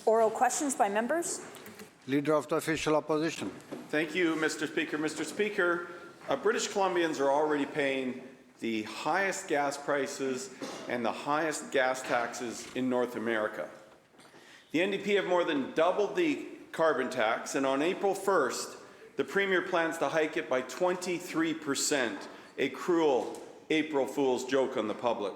Oral questions by members. Leader of the Official Opposition. Thank you, Mr. Speaker. Mr. Speaker, British Columbians are already paying the highest gas prices and the highest gas taxes in North America. The NDP have more than doubled the carbon tax, and on April 1st, the Premier plans to hike it by 23%, a cruel April Fool's joke on the public.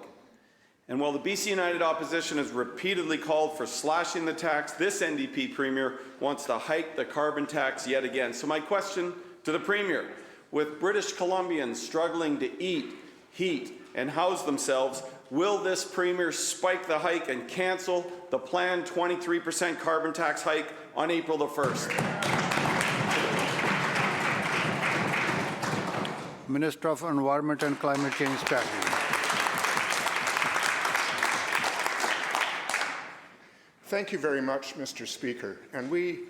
And while the BC United opposition has repeatedly called for slashing the tax, this NDP Premier wants to hike the carbon tax yet again. So my question to the Premier, with British Columbians struggling to eat, heat, and house themselves, will this Premier spike the hike and cancel the planned 23% carbon tax hike on April the 1st? Minister of Environment and Climate Change Strategy. Thank you very much, Mr. Speaker. And we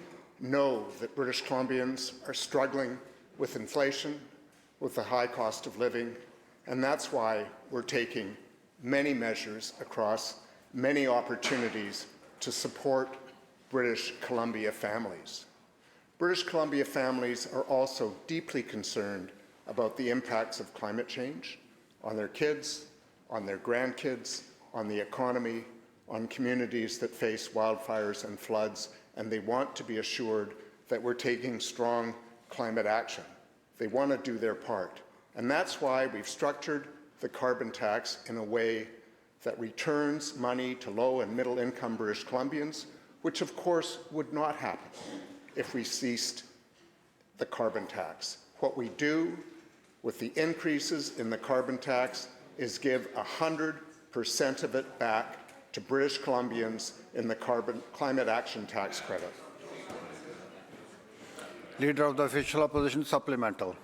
know that British Columbians are struggling with inflation, with the high cost of living, and that's why we're taking many measures across many opportunities to support British Columbia families. British Columbia families are also deeply concerned about the impacts of climate change on their kids, on their grandkids, on the economy, on communities that face wildfires and floods, and they want to be assured that we're taking strong climate action. They want to do their part. And that's why we've structured the carbon tax in a way that returns money to low and middle income British Columbians, which of course would not happen if we ceased the carbon tax. What we do with the increases in the carbon tax is give 100% of it back to British Columbians in the climate action tax credit. Leader of the Official Opposition, supplemental.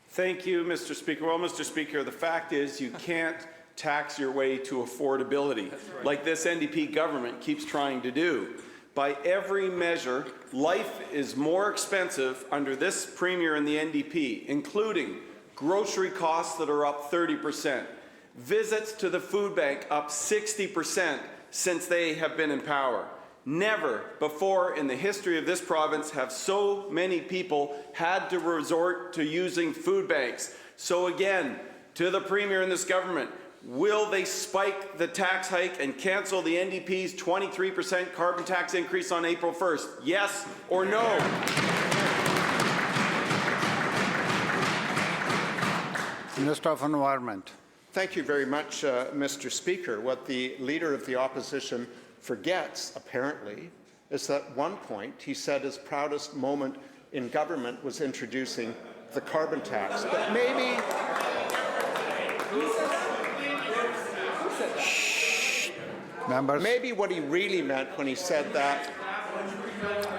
Thank you, Mr. Speaker. Well, Mr. Speaker, the fact is you can't tax your way to affordability, like this NDP government keeps trying to do. By every measure, life is more expensive under this Premier and the NDP, including grocery costs that are up 30%, visits to the food bank up 60% since they have been in power. Never before in the history of this province have so many people had to resort to using food banks. So again, to the Premier and this government, will they spike the tax hike and cancel the NDP's 23% carbon tax increase on April 1st? Yes or no? Minister of Environment. Thank you very much, Mr. Speaker. What the Leader of the Opposition forgets, apparently, is that at one point he said his proudest moment in government was introducing the carbon tax. But maybe... Members. Maybe what he really meant when he said that...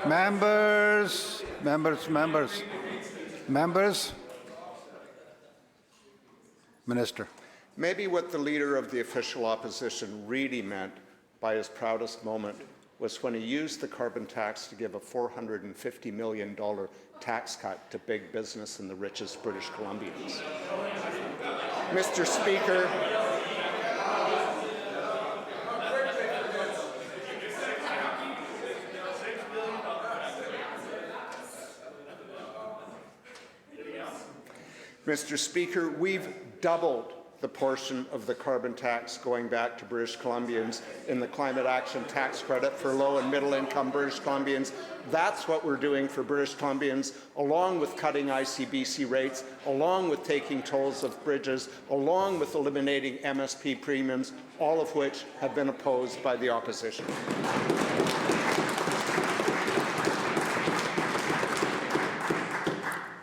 Members. Minister. Maybe what the Leader of the Official Opposition really meant by his proudest moment was when he used the carbon tax to give a $450 million tax cut to big business and the richest British Columbians. Mr. Speaker, Mr. Speaker, we've doubled the portion of the carbon tax going back to British Columbians in the climate action tax credit for low and middle income British Columbians. That's what we're doing for British Columbians, along with cutting ICBC rates, along with taking tolls of bridges, along with eliminating MSP premiums, all of which have been opposed by the opposition.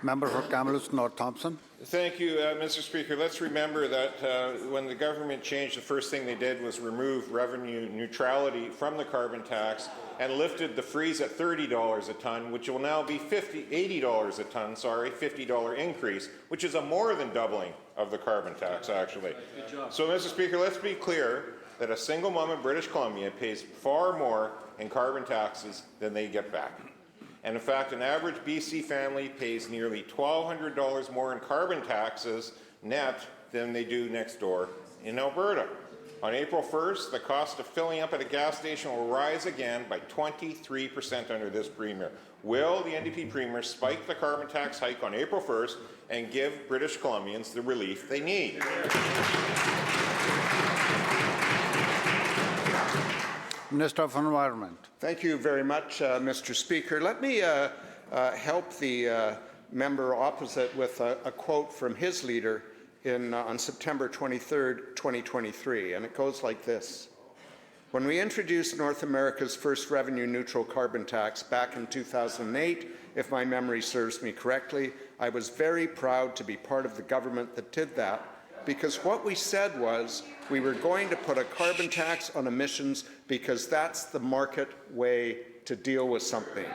Member for Kamloops North Thompson. Thank you, Mr. Speaker. Let's remember that when the government changed, the first thing they did was remove revenue neutrality from the carbon tax and lifted the freeze at $30 a tonne, which will now be $80 a tonne, $50 increase, which is a more than doubling of the carbon tax, actually. So, Mr. Speaker, let's be clear that a single mom in British Columbia pays far more in carbon taxes than they get back. And in fact, an average BC family pays nearly $1,200 more in carbon taxes net than they do next door in Alberta. On April 1st, the cost of filling up at a gas station will rise again by 23% under this Premier. Will the NDP Premier spike the carbon tax hike on April 1st and give British Columbians the relief they need? Minister of Environment. Thank you very much, Mr. Speaker. Let me help the member opposite with a quote from his leader on September 23rd, 2023, and it goes like this. When we introduced North America's first revenue-neutral carbon tax back in 2008, if my memory serves me correctly, I was very proud to be part of the government that did that, because what we said was we were going to put a carbon tax on emissions because that's the market way to deal with something.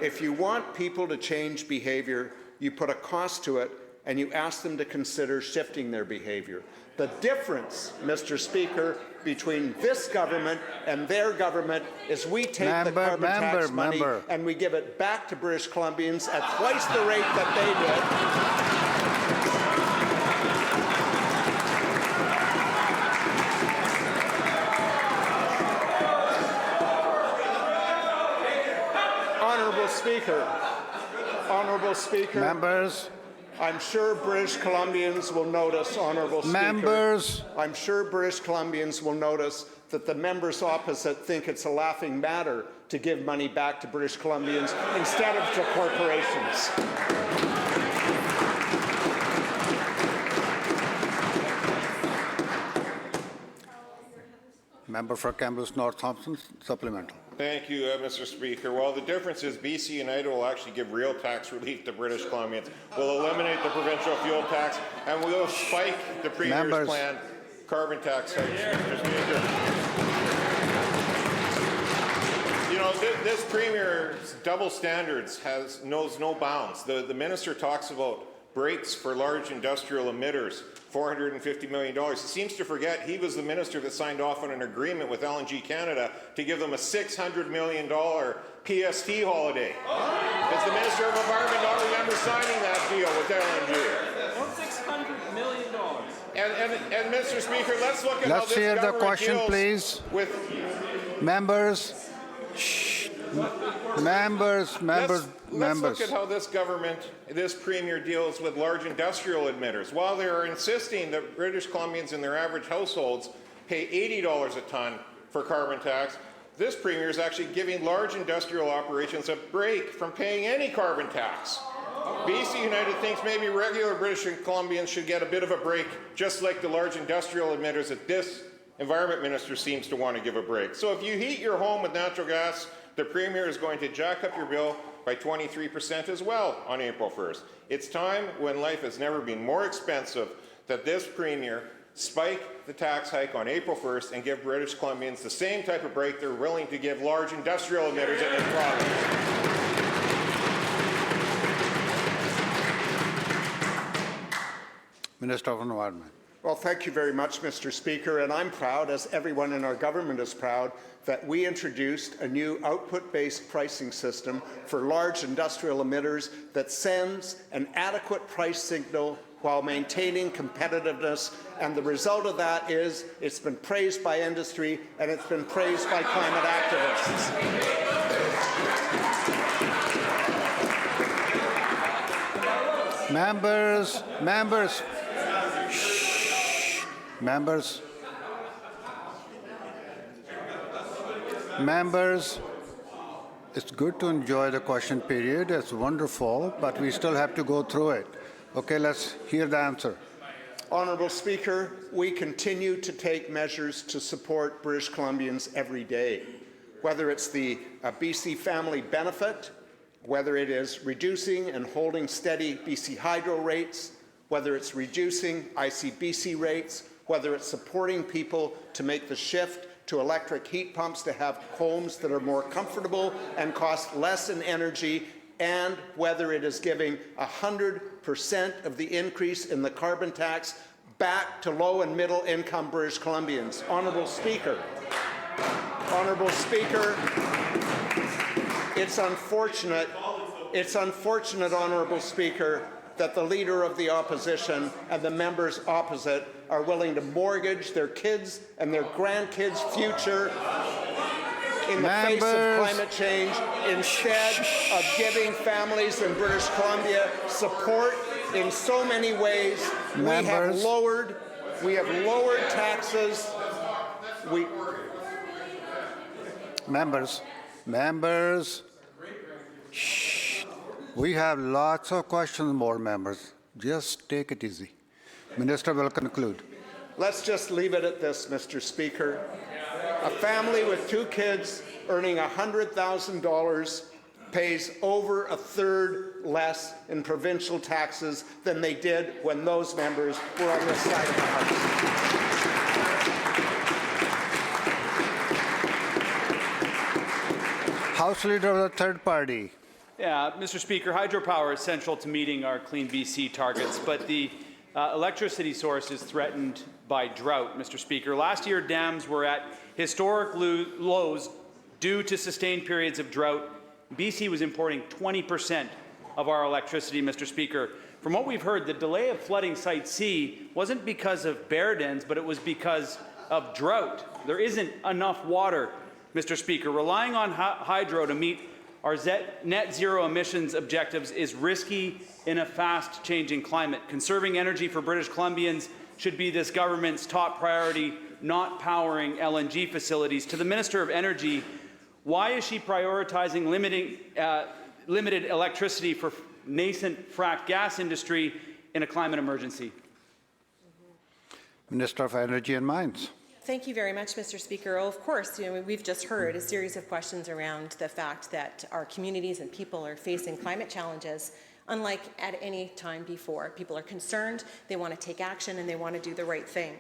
If you want people to change behavior, you put a cost to it and you ask them to consider shifting their behavior. The difference, Mr. Speaker, between this government and their government is we take the carbon tax money and we give it back to British Columbians at twice the rate that they did. Honourable Speaker, Members. I'm sure British Columbians will notice, Honourable Speaker. Members. I'm sure British Columbians will notice that the members opposite think it's a laughing matter to give money back to British Columbians instead of to corporations. Member for Kamloops North Thompson, supplemental. Thank you, Mr. Speaker. Well, the difference is BC United will actually give real tax relief to British Columbians. We'll eliminate the provincial fuel tax, and we'll spike the Premier's planned carbon tax hikes, Mr. Speaker. You know, this Premier's double standards knows no bounds. The minister talks about brakes for large industrial emitters, $450 million. He seems to forget he was the minister that signed off on an agreement with LNG Canada to give them a $600 million PST holiday. Does the Minister of Environment not remember signing that deal with LNG? $600 million. And Mr. Speaker, let's look at how this hear the government question, deals please. with... Members. Shh. Members. Let's look at how this government, this Premier deals with large industrial emitters. While they are insisting that British Columbians in their average households pay $80 a tonne for carbon tax, this Premier is actually giving large industrial operations a break from paying any carbon tax. BC United thinks maybe regular British Columbians should get a bit of a break, just like the large industrial emitters that this Environment Minister seems to want to give a break. So if you heat your home with natural gas, the Premier is going to jack up your bill by 23% as well on April 1st. It's time, when life has never been more expensive, that this Premier spike the tax hike on April 1st and give British Columbians the same type of break they're willing to give large industrial emitters in this province. Minister of Environment. Well, thank you very much, Mr. Speaker, and I'm proud, as everyone in our government is proud, that we introduced a new output-based pricing system for large industrial emitters that sends an adequate price signal while maintaining competitiveness, and the result of that is it's been praised by industry and it's been praised by climate activists. Members, it's good to enjoy the question period. It's wonderful, but we still have to go through it. Okay, let's hear the answer. Honourable Speaker, we continue to take measures to support British Columbians every day, whether it's the BC Family Benefit, whether it is reducing and holding steady BC Hydro rates, whether it's reducing ICBC rates, whether it's supporting people to make the shift to electric heat pumps to have homes that are more comfortable and cost less in energy, and whether it is giving 100% of the increase in the carbon tax back to low and middle income British Columbians. Honourable Speaker, it's unfortunate, Honourable Speaker, that the Leader of the Opposition and the members opposite are willing to mortgage their kids' and their grandkids' future in the face of climate change instead of giving families in British Columbia support in so many ways. We have lowered taxes. Members, shh. We have lots of questions, more members. Just take it easy. Minister will conclude. Let's just leave it at this, Mr. Speaker. A family with 2 kids earning $100,000 pays over a third less in provincial taxes than they did when those members were on this side of the House. House Leader of the third party. Yeah, Mr. Speaker, hydropower is central to meeting our Clean BC targets, but the electricity source is threatened by drought, Mr. Speaker. Last year, dams were at historic lows due to sustained periods of drought. BC was importing 20% of our electricity, Mr. Speaker. From what we've heard, the delay of flooding Site C wasn't because of bear dens, but it was because of drought. There isn't enough water, Mr. Speaker. Relying on hydro to meet our net zero emissions objectives is risky in a fast-changing climate. Conserving energy for British Columbians should be this government's top priority, not powering LNG facilities. To the Minister of Energy, why is she prioritizing limited electricity for nascent fracked gas industry in a climate emergency? Minister of Energy and Mines. Thank you very much, Mr. Speaker. Well, of course, we've just heard a series of questions around the fact that our communities and people are facing climate challenges unlike at any time before. People are concerned, they want to take action, and they want to do the right thing.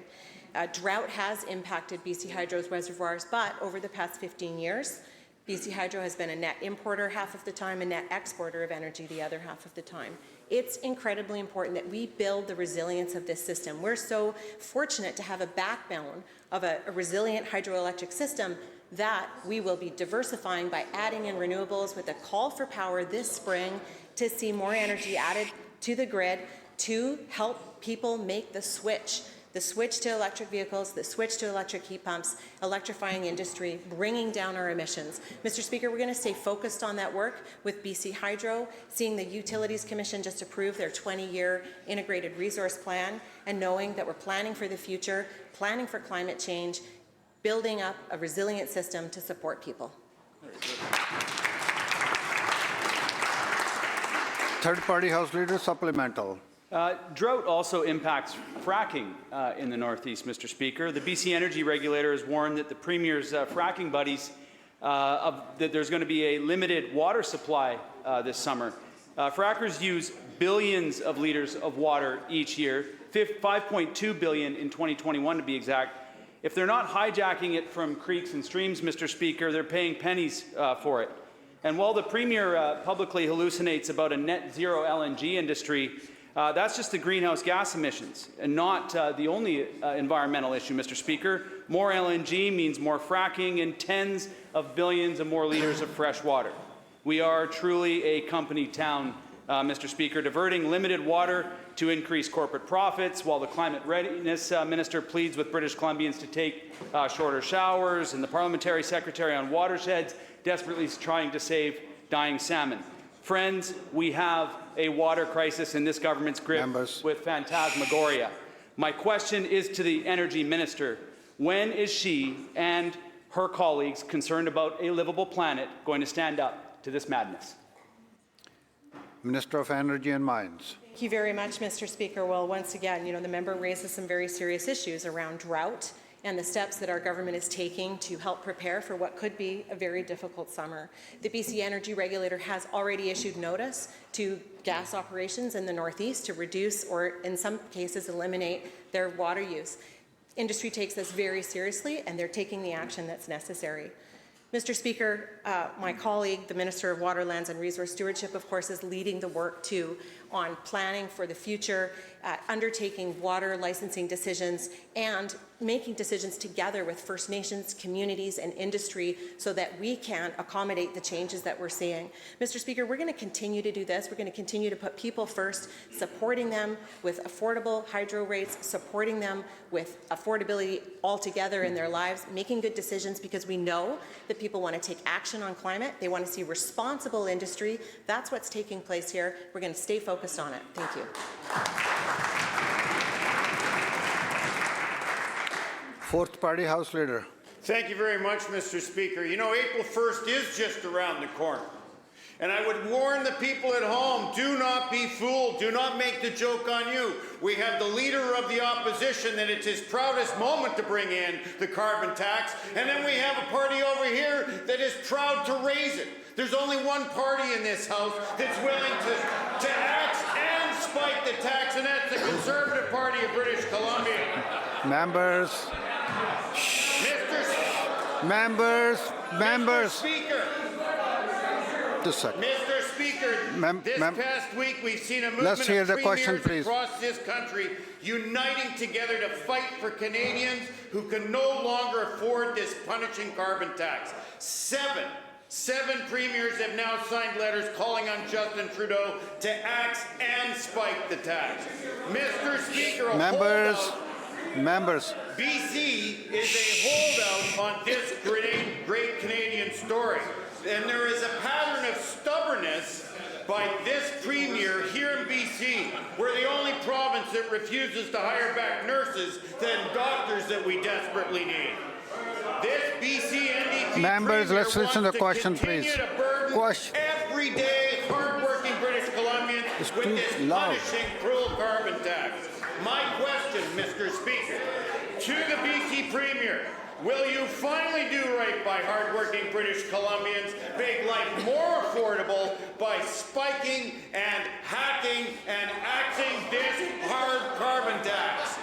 Drought has impacted BC Hydro's reservoirs, but over the past 15 years, BC Hydro has been a net importer half of the time, a net exporter of energy the other half of the time. It's incredibly important that we build the resilience of this system. We're so fortunate to have a backbone of a resilient hydroelectric system that we will be diversifying by adding in renewables with a call for power this spring to see more energy added to the grid to help people make the switch to electric vehicles, the switch to electric heat pumps, electrifying industry, bringing down our emissions. Mr. Speaker, we're going to stay focused on that work with BC Hydro, seeing the Utilities Commission just approve their 20-year integrated resource plan, and knowing that we're planning for the future, planning for climate change, building up a resilient system to support people. Third party House Leader, supplemental. Drought also impacts fracking in the Northeast, Mr. Speaker. The BC Energy Regulator has warned that the Premier's fracking buddies that there's going to be a limited water supply this summer. Frackers use billions of liters of water each year, 5.2 billion in 2021 to be exact. If they're not hijacking it from creeks and streams, Mr. Speaker, they're paying pennies for it. And while the Premier publicly hallucinates about a net zero LNG industry, that's just the greenhouse gas emissions and not the only environmental issue, Mr. Speaker. More LNG means more fracking and tens of billions of more liters of fresh water. We are truly a company town, Mr. Speaker, diverting limited water to increase corporate profits while the Climate Readiness Minister pleads with British Columbians to take shorter showers, and the Parliamentary Secretary on Watersheds desperately trying to save dying salmon. Friends, we have a water crisis in this government's grip with phantasmagoria. My question is to the Energy Minister. When is she and her colleagues concerned about a livable planet going to stand up to this madness? Minister of Energy and Mines. Thank you very much, Mr. Speaker. Well, once again, the member raises some very serious issues around drought and the steps that our government is taking to help prepare for what could be a very difficult summer. The BC Energy Regulator has already issued notice to gas operations in the Northeast to reduce or, in some cases, eliminate their water use. Industry takes this very seriously, and they're taking the action that's necessary. Mr. Speaker, my colleague, the Minister of Water, Lands and Resource Stewardship, of course, is leading the work too on planning for the future, undertaking water licensing decisions, and making decisions together with First Nations, communities, and industry so that we can accommodate the changes that we're seeing. Mr. Speaker, we're going to continue to do this. We're going to continue to put people first, supporting them with affordable hydro rates, supporting them with affordability altogether in their lives, making good decisions because we know that people want to take action on climate. They want to see responsible industry. That's what's taking place here. We're going to stay focused on it. Thank you. Fourth Party House Leader. Thank you very much, Mr. Speaker. You know, April 1st is just around the corner. And I would warn the people at home, do not be fooled. Do not make the joke on you. We have the leader of the opposition that it's his proudest moment to bring in the carbon tax. And then we have a party over here that is proud to raise it. There's only one party in this House that's willing to axe and spike the tax, and that's the Conservative Party of British Columbia. Members. Members. Mr. Speaker. Just a second. Mr. Speaker, this past week we've seen a movement Let's hear of the question, premiers please. across this country uniting together to fight for Canadians who can no longer afford this punishing carbon tax. Seven premiers have now signed letters calling on Justin Trudeau to axe and spike the tax. Mr. Speaker, Members. BC is a holdout on this great Canadian story. And there is a pattern of stubbornness by this premier here in BC. We're the only province that refuses to hire back nurses than doctors that we desperately need. This BC NDP Members, let's listen to the question, please. Question. Everyday, hardworking British Columbians with this punishing, cruel carbon tax. My question, Mr. Speaker, to the BC Premier, will you finally do right by hardworking British Columbians, make life more affordable by spiking and hacking and axing this hard carbon tax?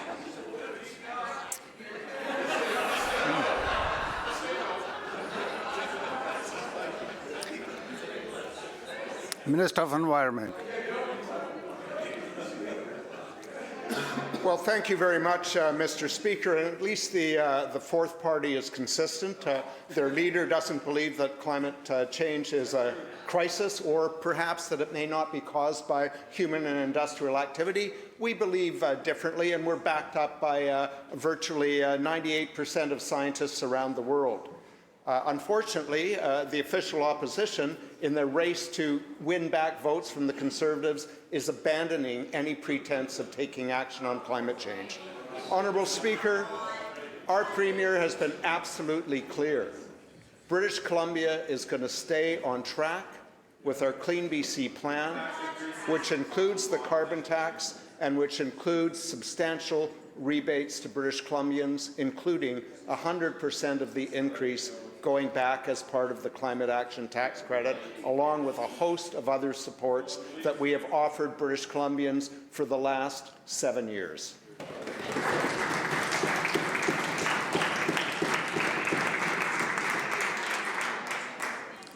Minister of Environment. Well, thank you very much, Mr. Speaker. And at least the fourth party is consistent. Their leader doesn't believe that climate change is a crisis, or perhaps that it may not be caused by human and industrial activity. We believe differently, and we're backed up by virtually 98% of scientists around the world. Unfortunately, the official opposition, in the race to win back votes from the Conservatives, is abandoning any pretense of taking action on climate change. Honourable Speaker, our Premier has been absolutely clear. British Columbia is going to stay on track with our Clean BC plan, which includes the carbon tax and which includes substantial rebates to British Columbians, including 100% of the increase going back as part of the Climate Action Tax Credit, along with a host of other supports that we have offered British Columbians for the last 7 years.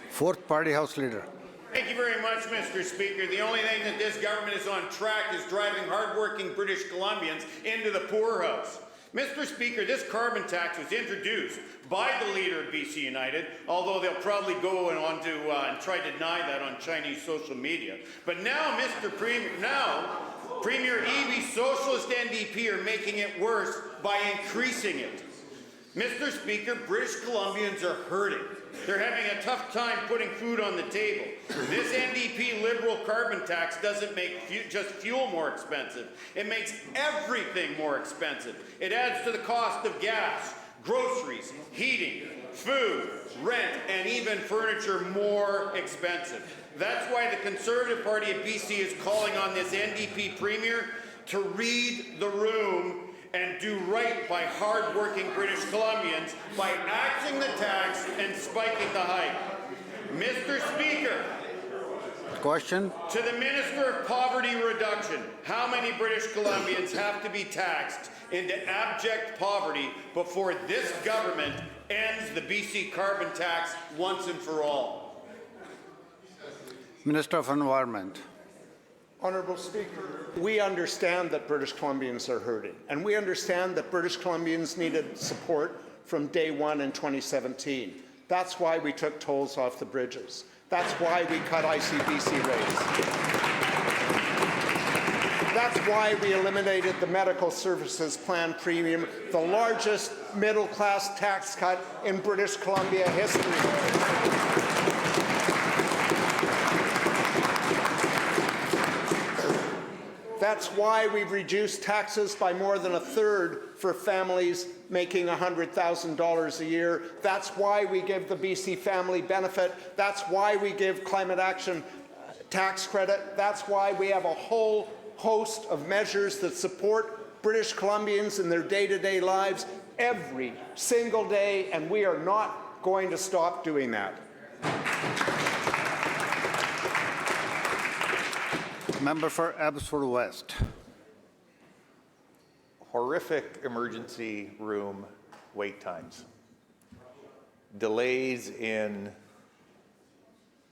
Fourth Party House Leader. Thank you very much, Mr. Speaker. The only thing that this government is on track is driving hardworking British Columbians into the poorhouse. Mr. Speaker, this carbon tax was introduced by the leader of BC United, although they'll probably go on to and try to deny that on Chinese social media. But now, Premier Eby, Socialist NDP are making it worse by increasing it. Mr. Speaker, British Columbians are hurting. They're having a tough time putting food on the table. This NDP Liberal carbon tax doesn't make just fuel more expensive. It makes everything more expensive. It adds to the cost of gas, groceries, heating, food, rent, and even furniture more expensive. That's why the Conservative Party of BC is calling on this NDP Premier to read the room and do right by hard-working British Columbians by axing the tax and spiking the hike. Mr. Speaker, Question. to the Minister of Poverty Reduction, how many British Columbians have to be taxed into abject poverty before this government ends the BC carbon tax once and for all? Minister of Environment. Honourable Speaker, we understand that British Columbians are hurting, and we understand that British Columbians needed support from day one in 2017. That's why we took tolls off the bridges. That's why we cut ICBC rates. That's why we eliminated the Medical Services Plan premium, the largest middle-class tax cut in British Columbia history. That's why we've reduced taxes by more than a third for families making $100,000 a year. That's why we give the BC Family Benefit. That's why we give Climate Action tax credit. That's why we have a whole host of measures that support British Columbians in their day-to-day lives every single day, and we are not going to stop doing that. Member for Abbotsford West. Horrific emergency room wait times, delays in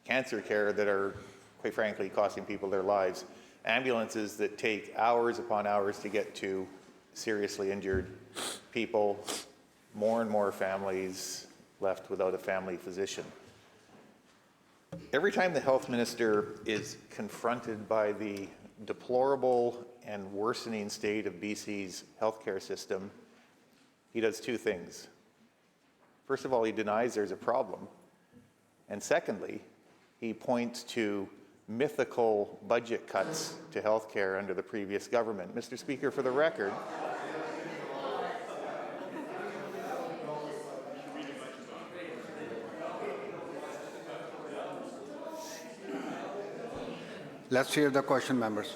cancer care that are, quite frankly, costing people their lives, ambulances that take hours upon hours to get to seriously injured people, more and more families left without a family physician. Every time the health minister is confronted by the deplorable and worsening state of BC's healthcare system, he does two things. First of all, he denies there's a problem. And secondly, he points to mythical budget cuts to healthcare under the previous government. Mr. Speaker, for the record, Let's hear the question, members.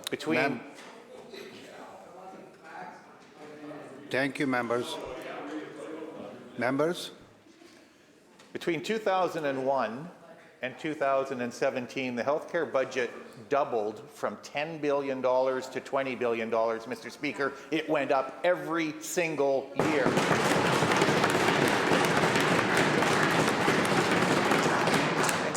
between Ma'am. Thank you, members. Members? Between 2001 and 2017, the healthcare budget doubled from $10 billion to $20 billion, Mr. Speaker. It went up every single year.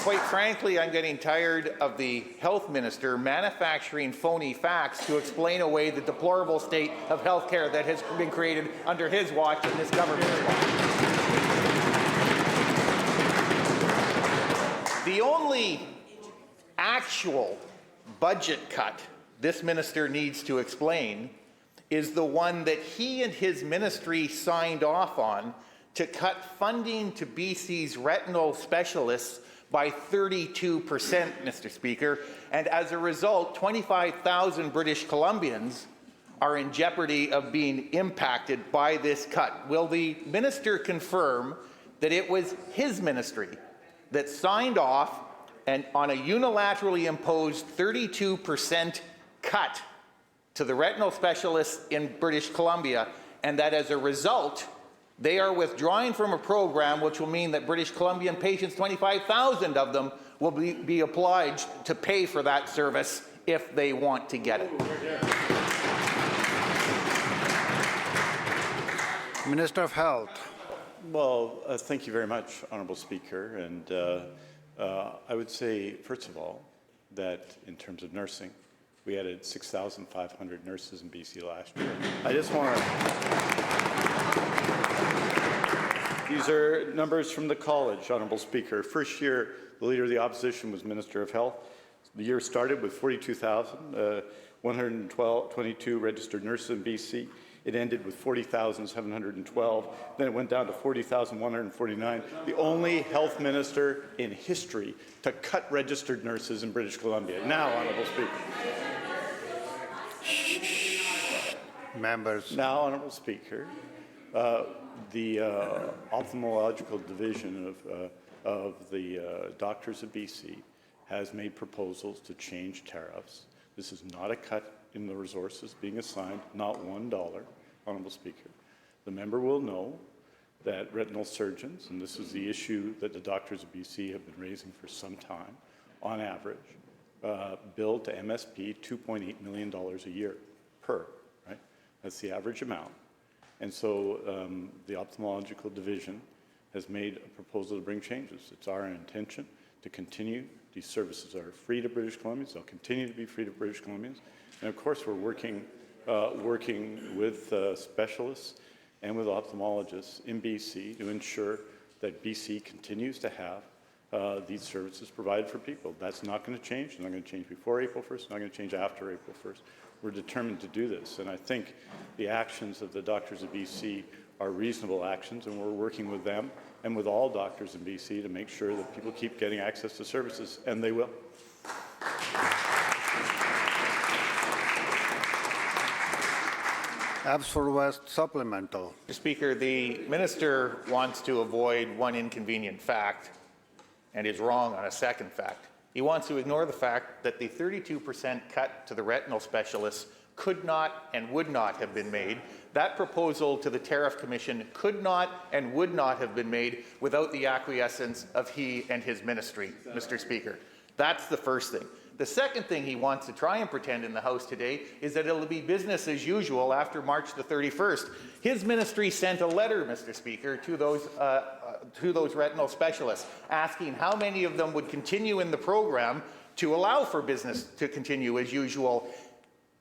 Quite frankly, I'm getting tired of the health minister manufacturing phony facts to explain away the deplorable state of healthcare that has been created under his watch and this government's watch. The only actual budget cut this minister needs to explain is the one that he and his ministry signed off on to cut funding to BC's retinal specialists by 32%, Mr. Speaker, and as a result, 25,000 British Columbians are in jeopardy of being impacted by this cut. Will the minister confirm that it was his ministry that signed off and on a unilaterally imposed 32% cut to the retinal specialists in British Columbia, and that as a result, they are withdrawing from a program which will mean that British Columbian patients, 25,000 of them, will be obliged to pay for that service if they want to get it? Minister of Health. Well, thank you very much, Honourable Speaker. And I would say, first of all, that in terms of nursing, we added 6,500 nurses in BC last year. I just want to... These are numbers from the college, Honourable Speaker. First year, the Leader of the Opposition was Minister of Health. The year started with 42,122 registered nurses in BC. It ended with 40,712. Then it went down to 40,149. The only health minister in history to cut registered nurses in British Columbia. Now, Honourable Speaker. Members. Now, Honourable Speaker. The ophthalmological division of the doctors of BC has made proposals to change tariffs. This is not a cut in the resources being assigned, not $1, Honourable Speaker. The member will know that retinal surgeons, and this is the issue that the doctors of BC have been raising for some time, on average, billed to MSP $2.8 million a year per, right? That's the average amount. And so the ophthalmological division has made a proposal to bring changes. It's our intention to continue. These services are free to British Columbians. They'll continue to be free to British Columbians. And of course, we're working with specialists and with ophthalmologists in BC to ensure that BC continues to have these services provided for people. That's not going to change. It's not going to change before April 1st. It's not going to change after April 1st. We're determined to do this. And I think the actions of the doctors of BC are reasonable actions, and we're working with them and with all doctors in BC to make sure that people keep getting access to services, and they will. Abbotsford West supplemental. Mr. Speaker, the minister wants to avoid one inconvenient fact and is wrong on a second fact. He wants to ignore the fact that the 32% cut to the retinal specialists could not and would not have been made. That proposal to the Tariff Commission could not and would not have been made without the acquiescence of he and his ministry, Mr. Speaker. That's the first thing. The second thing he wants to try and pretend in the House today is that it'll be business as usual after March the 31st. His ministry sent a letter, Mr. Speaker, to those retinal specialists asking how many of them would continue in the program to allow for business to continue as usual.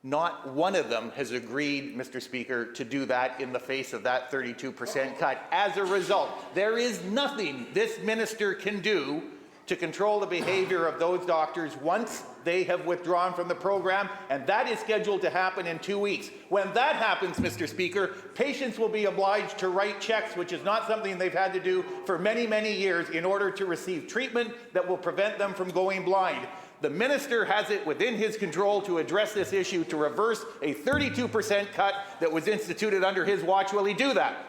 Not one of them has agreed, Mr. Speaker, to do that in the face of that 32% cut. As a result, there is nothing this minister can do to control the behavior of those doctors once they have withdrawn from the program, and that is scheduled to happen in 2 weeks. When that happens, Mr. Speaker, patients will be obliged to write checks, which is not something they've had to do for many, many years in order to receive treatment that will prevent them from going blind. The minister has it within his control to address this issue, to reverse a 32% cut that was instituted under his watch. Will he do that?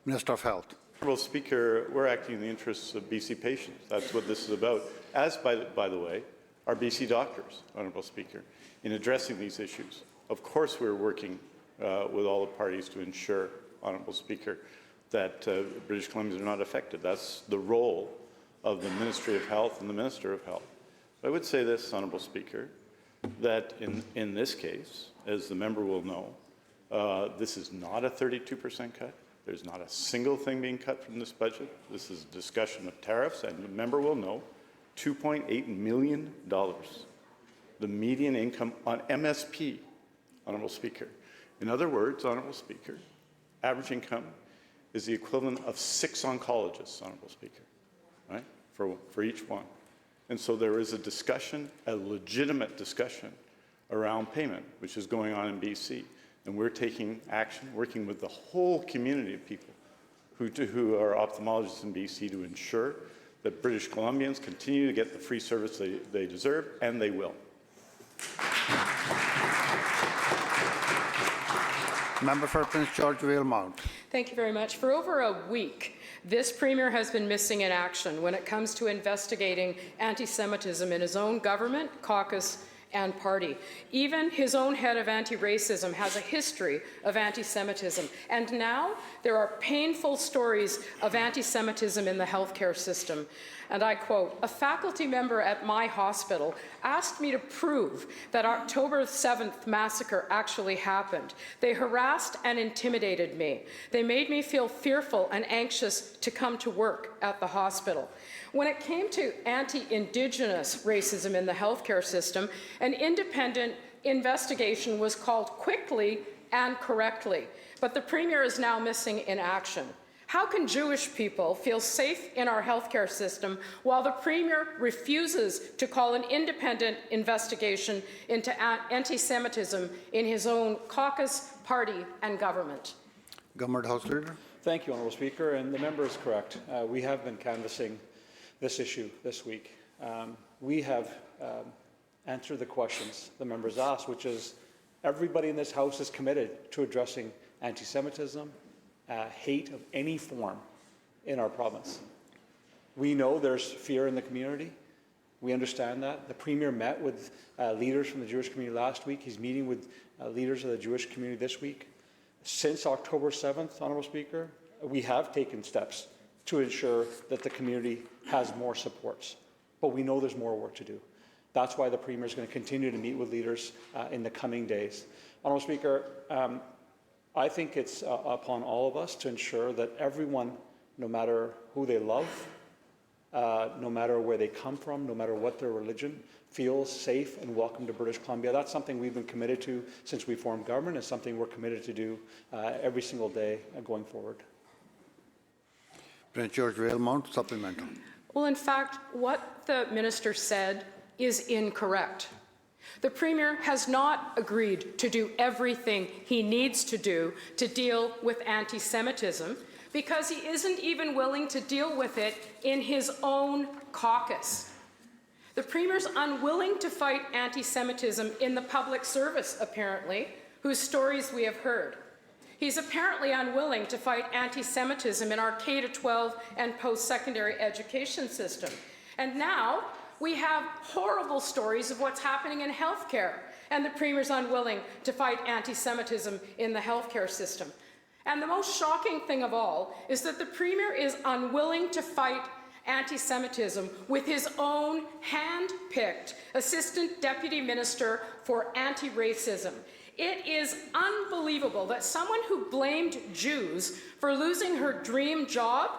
Minister of Health. Honourable Speaker, we're acting in the interests of BC patients. That's what this is about. As, by the way, are BC doctors, Honourable Speaker, in addressing these issues. Of course, we're working with all the parties to ensure, Honourable Speaker, that British Columbians are not affected. That's the role of the Ministry of Health and the Minister of Health. But I would say this, Honourable Speaker, that in this case, as the member will know, this is not a 32% cut. There's not a single thing being cut from this budget. This is a discussion of tariffs, and the member will know, $2.8 million, the median income on MSP, Honourable Speaker. In other words, Honourable Speaker, average income is the equivalent of 6 oncologists, Honourable Speaker, right, for each one. And so there is a discussion, a legitimate discussion around payment, which is going on in BC. And we're taking action, working with the whole community of people who are ophthalmologists in BC to ensure that British Columbians continue to get the free service they deserve, and they will. Member for Prince George Valemount. Thank you very much. For over a week, this Premier has been missing in action when it comes to investigating anti-Semitism in his own government, caucus, and party. Even his own head of anti-racism has a history of anti-Semitism. And now there are painful stories of anti-Semitism in the healthcare system. And I quote, "A faculty member at my hospital asked me to prove that October 7th massacre actually happened. They harassed and intimidated me. They made me feel fearful and anxious to come to work at the hospital." When it came to anti-Indigenous racism in the healthcare system, an independent investigation was called quickly and correctly, but the Premier is now missing in action. How can Jewish people feel safe in our healthcare system while the Premier refuses to call an independent investigation into anti-Semitism in his own caucus, party, and government? Government House Leader. Thank you, Honourable Speaker, and the member is correct. We have been canvassing this issue this week. We have answered the questions the members asked, which is everybody in this House is committed to addressing anti-Semitism, hate of any form in our province. We know there's fear in the community. We understand that. The Premier met with leaders from the Jewish community last week. He's meeting with leaders of the Jewish community this week. Since October 7th, Honourable Speaker, we have taken steps to ensure that the community has more supports. But we know there's more work to do. That's why the Premier is going to continue to meet with leaders in the coming days. Honourable Speaker, I think it's upon all of us to ensure that everyone, no matter who they love, no matter where they come from, no matter what their religion, feels safe and welcome to British Columbia. That's something we've been committed to since we formed government. It's something we're committed to do every single day going forward. Prince George Valemount, supplemental. Well, in fact, what the minister said is incorrect. The Premier has not agreed to do everything he needs to do to deal with anti-Semitism because he isn't even willing to deal with it in his own caucus. The Premier's unwilling to fight anti-Semitism in the public service, apparently, whose stories we have heard. He's apparently unwilling to fight anti-Semitism in our K-12 and post-secondary education system. And now we have horrible stories of what's happening in healthcare, and the Premier's unwilling to fight anti-Semitism in the healthcare system. And the most shocking thing of all is that the Premier is unwilling to fight anti-Semitism with his own hand-picked Assistant Deputy Minister for Anti-Racism. It is unbelievable that someone who blamed Jews for losing her dream job,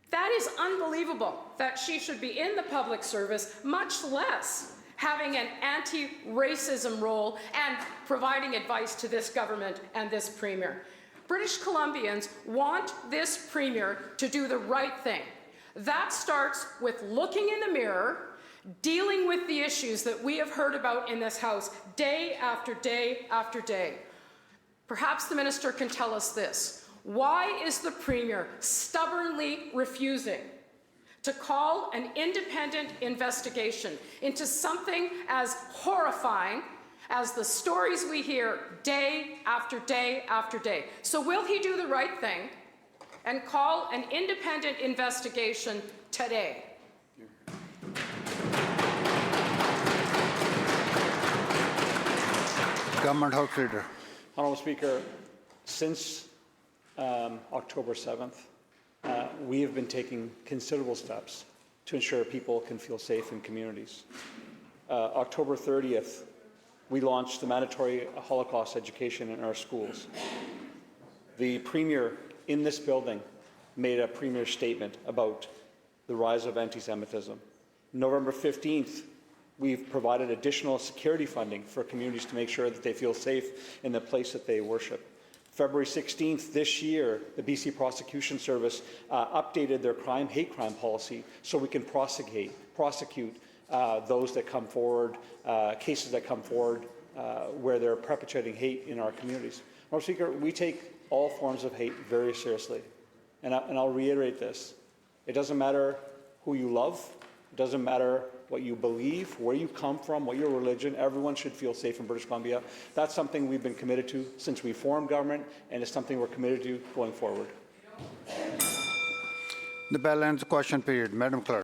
that is unbelievable that she should be in the public service, much less having an anti-racism role and providing advice to this government and this Premier. British Columbians want this Premier to do the right thing. That starts with looking in the mirror, dealing with the issues that we have heard about in this House day after day after day. Perhaps the minister can tell us this. Why is the Premier stubbornly refusing to call an independent investigation into something as horrifying as the stories we hear day after day after day? So will he do the right thing and call an independent investigation today? Government House Leader. Honourable Speaker, since October 7th, we have been taking considerable steps to ensure people can feel safe in communities. October 30th, we launched the mandatory Holocaust education in our schools. The Premier in this building made a Premier statement about the rise of anti-Semitism. November 15th, we've provided additional security funding for communities to make sure that they feel safe in the place that they worship. February 16th this year, the BC Prosecution Service updated their hate crime policy so we can prosecute those that come forward, cases that come forward where they're perpetrating hate in our communities. Mr. Speaker, we take all forms of hate very seriously. And I'll reiterate this. It doesn't matter who you love. It doesn't matter what you believe, where you come from, what your religion. Everyone should feel safe in British Columbia. That's something we've been committed to since we formed government, and it's something we're committed to going forward. The bell ends the question period. Madam Clerk.